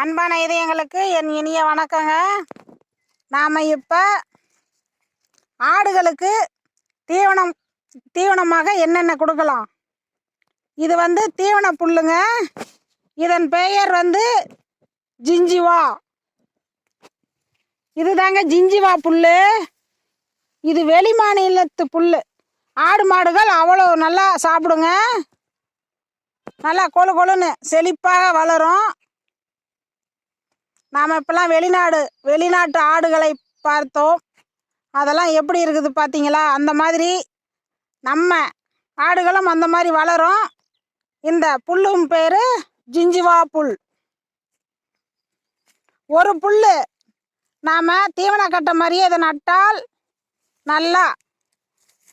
அன்பான இதயங்களுக்கு என் இனிய வணக்கங்க. நாம் இப்போ ஆடுகளுக்கு தீவனமாக என்னென்ன கொடுக்கலாம். இது தீவன புல்லுங்க. இதன் பெயர் ஜிஞ்சிவா. இதுதாங்க ஜிஞ்சிவா புல்லு. இது வெளி மாநிலத்து புல்லு. ஆடு மாடுகள் அவ்வளோ நல்லா சாப்பிடுங்க. நல்லா கொழு கொழுன்னு செழிப்பாக வளரும். நாம் இப்போலாம் வெளிநாட்டு ஆடுகளை பார்த்தோம். அதெல்லாம் எப்படி இருக்குது பார்த்தீங்களா? அந்த மாதிரி நம்ம ஆடுகளும் அந்த மாதிரி வளரும். இந்த புல்லும் பேர் ஜிஞ்சிவா புல். ஒரு புல் நாம் தீவன கட்டை மாதிரியே இதை நட்டால் நல்லா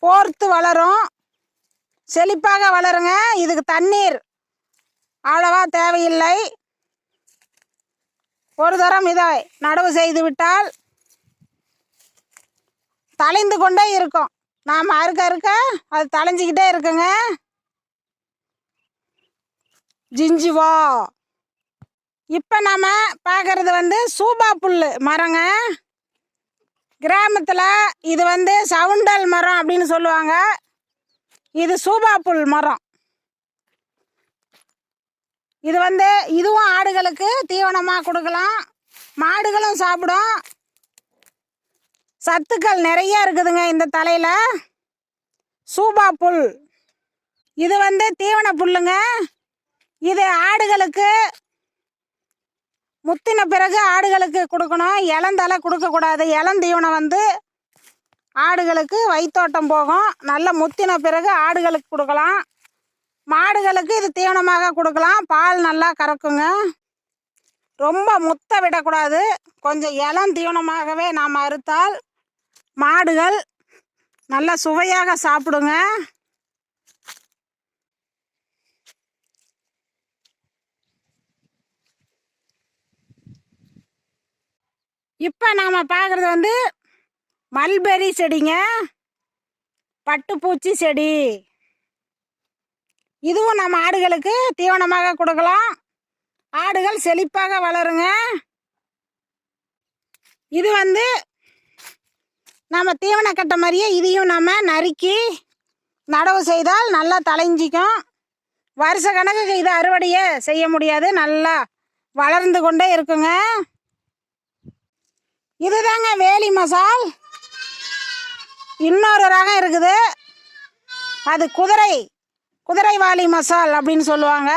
போர்த்து வளரும், செழிப்பாக வளருங்க. இதுக்கு தண்ணீர் அவ்வளவா தேவையில்லை. ஒரு தரம் இதை நடவு செய்து விட்டால் தழைந்து கொண்டே இருக்கும். நாம் அறுக்க அது தழைஞ்சிக்கிட்டே இருக்குங்க. ஜிஞ்சிவா. இப்போ நாம் பார்க்குறது சூபா புல் மரங்க. கிராமத்தில் இது சவுண்டல் மரம் அப்படின்னு சொல்லுவாங்க. இது சூபா புல் மரம். இது இதுவும் ஆடுகளுக்கு தீவனமாக கொடுக்கலாம். மாடுகளும் சாப்பிடும். சத்துக்கள் நிறைய இருக்குதுங்க இந்த தலையில். சூபா புல் இது தீவன புல்லுங்க. இது ஆடுகளுக்கு முத்தின பிறகு ஆடுகளுக்கு கொடுக்கணும். இளந்தலை கொடுக்கக்கூடாது. இளந்தீவனம் ஆடுகளுக்கு வயிற்றோட்டம் போகும். நல்ல முத்தின பிறகு ஆடுகளுக்கு கொடுக்கலாம். மாடுகளுக்கு இது தீவனமாக கொடுக்கலாம். பால் நல்லா கறக்குங்க. ரொம்ப முத்த விடக்கூடாது. கொஞ்சம் இளம் தீவனமாகவே நாம் அறுத்தால் மாடுகள் நல்லா சுவையாக சாப்பிடுங்க. இப்போ நாம் பார்க்குறது மல்பெரி செடிங்க. பட்டுப்பூச்சி செடி. இதுவும் நம்ம ஆடுகளுக்கு தீவனமாக கொடுக்கலாம். ஆடுகள் செழிப்பாக வளருங்க. இது நம்ம தீவன கட்டை மாதிரியே இதையும் நம்ம நறுக்கி நடவு செய்தால் நல்லா தழைஞ்சிக்கும். வருஷ கணக்குக்கு இதை அறுவடையே செய்ய முடியாது. நல்லா வளர்ந்து கொண்டே இருக்குங்க. இதுதாங்க வேலி மசால். இன்னொரு ரகம் இருக்குது. அது குதிரைவாலி மசால் அப்படின்னு சொல்லுவாங்க.